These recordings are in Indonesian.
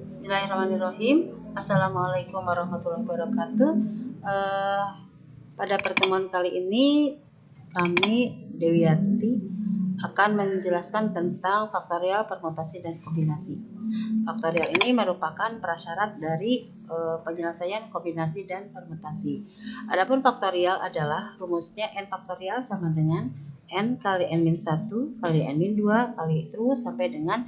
Bismillahirrahmanirrahim. Assalamualaikum warahmatullahi wabarakatuh. Pada pertemuan kali ini kami Dewiati akan menjelaskan tentang faktorial, permutasi, dan kombinasi. Faktorial ini merupakan prasyarat dari penyelesaian kombinasi dan permutasi. Adapun faktorial adalah rumusnya n faktorial sama dengan n kali n-1 kali n-2 kali terus sampai dengan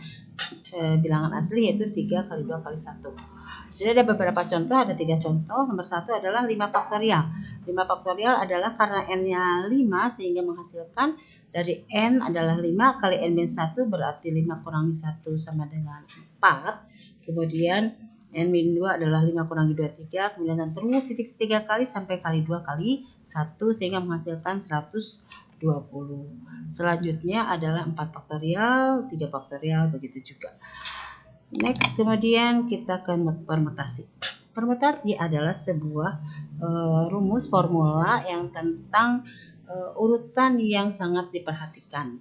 bilangan asli yaitu 3 kali 2 kali 1. Di sini ada beberapa contoh, ada 3 contoh. Nomor 1 adalah 5 faktorial. 5 faktorial adalah karena n-nya 5 sehingga menghasilkan dari n adalah 5 kali n-1 berarti 5 kurangi 1 sama dengan 4. Kemudian n-2 adalah 5 kurangi 2, 3. Kemudian terus titik 3 kali sampai kali 2 kali 1 sehingga menghasilkan 120. Selanjutnya adalah 4 faktorial, 3 faktorial, begitu juga. Next, kemudian kita ke permutasi. Permutasi adalah sebuah rumus formula yang tentang urutan yang sangat diperhatikan.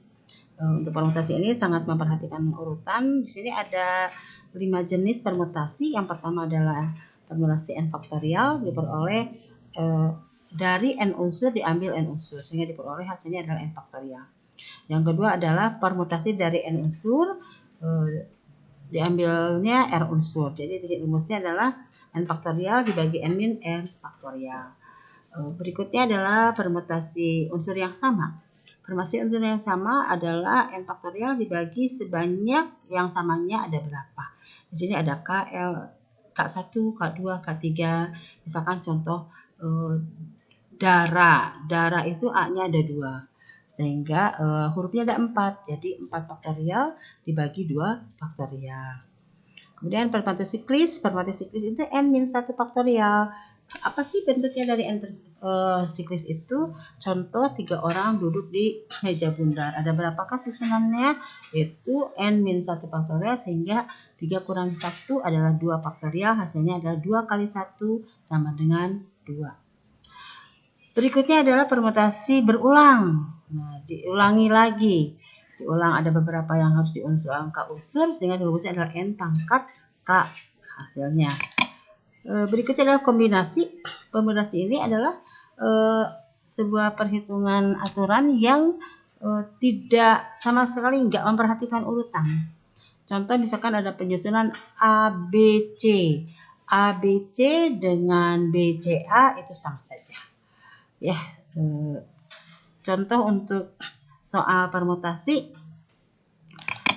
Untuk permutasi ini sangat memperhatikan urutan. Di sini ada 5 jenis permutasi. Yang pertama adalah permutasi n faktorial, diperoleh dari n unsur diambil n unsur sehingga diperoleh hasilnya adalah n faktorial. Yang kedua adalah permutasi dari n unsur diambilnya r unsur. Jadi rumusnya adalah n faktorial dibagi n min n faktorial. Berikutnya adalah permutasi unsur yang sama. Permutasi unsur yang sama adalah n faktorial dibagi sebanyak yang samanya ada berapa. Di sini ada K1, K2, K3. Misalkan contoh darah itu A-nya ada 2. Sehingga hurufnya ada 4. Jadi 4 faktorial dibagi 2 faktorial. Kemudian permutasi siklis. Permutasi siklis itu n-1 faktorial. Apa sih bentuknya dari n siklis itu? Contoh 3 orang duduk di meja bundar. Ada berapakah susunannya? Yaitu n-1 faktorial sehingga 3 kurangi 1 adalah 2 faktorial. Hasilnya adalah 2 kali 1 sama dengan 2. Berikutnya adalah permutasi berulang. Nah, diulangi lagi. Diulang ada beberapa yang harus diunsur angka unsur sehingga rumusnya adalah n pangkat k hasilnya. Berikutnya adalah kombinasi. Kombinasi ini adalah sebuah perhitungan aturan yang tidak sama sekali nggak memperhatikan urutan. Contoh misalkan ada penyusunan ABC. ABC dengan BCA itu sama saja. Ya, contoh untuk soal permutasi,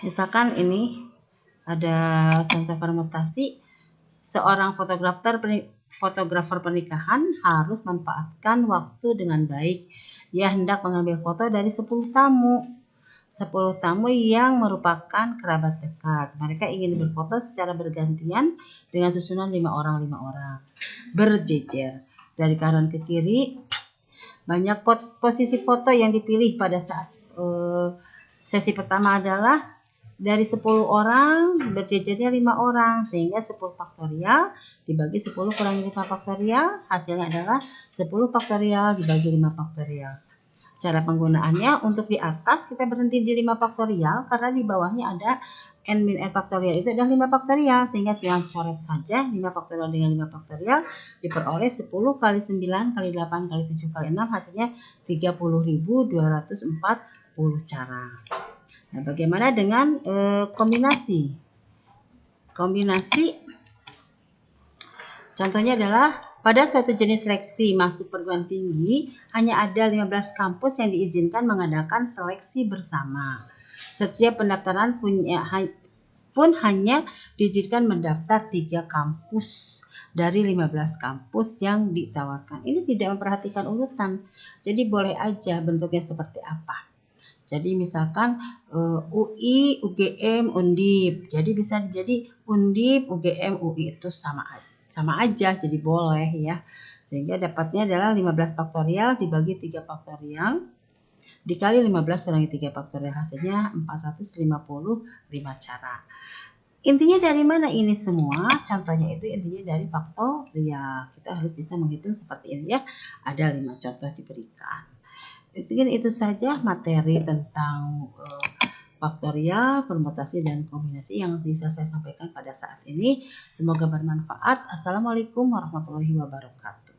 misalkan ini ada contoh permutasi, seorang fotografer pernikahan harus memanfaatkan waktu dengan baik. Dia hendak mengambil foto dari 10 tamu. 10 tamu yang merupakan kerabat dekat. Mereka ingin berfoto secara bergantian dengan susunan 5 orang berjejer dari kanan ke kiri. Banyak posisi foto yang dipilih pada saat sesi pertama adalah dari 10 orang berjejernya 5 orang sehingga 10 faktorial dibagi 10 kurangi 5 faktorial hasilnya adalah 10 faktorial dibagi 5 faktorial. Cara penggunaannya untuk di atas kita berhenti di 5 faktorial karena di bawahnya ada n min n faktorial itu adalah 5 faktorial sehingga tinggal coret saja 5 faktorial dengan 5 faktorial diperoleh 10 kali 9 kali 8 kali 7 kali 6 hasilnya 30.240 cara. Nah, bagaimana dengan kombinasi? Kombinasi contohnya adalah pada suatu jenis seleksi masuk perguruan tinggi hanya ada 15 kampus yang diizinkan mengadakan seleksi bersama. Setiap pendaftaran pun hanya diizinkan mendaftar 3 kampus dari 15 kampus yang ditawarkan. Ini tidak memperhatikan urutan. Jadi boleh aja bentuknya seperti apa. Jadi misalkan UI, UGM, Undip. Jadi bisa jadi Undip, UGM, UI itu sama aja. Jadi boleh ya. Sehingga dapatnya adalah 15 faktorial dibagi 3 faktorial dikali 15 kurangi 3 faktorial hasilnya 455 cara. Intinya dari mana ini semua? Contohnya itu intinya dari faktorial. Kita harus bisa menghitung seperti ini ya. Ada 5 contoh diberikan. Itu saja materi tentang faktorial, permutasi, dan kombinasi yang bisa saya sampaikan pada saat ini. Semoga bermanfaat. Assalamualaikum warahmatullahi wabarakatuh.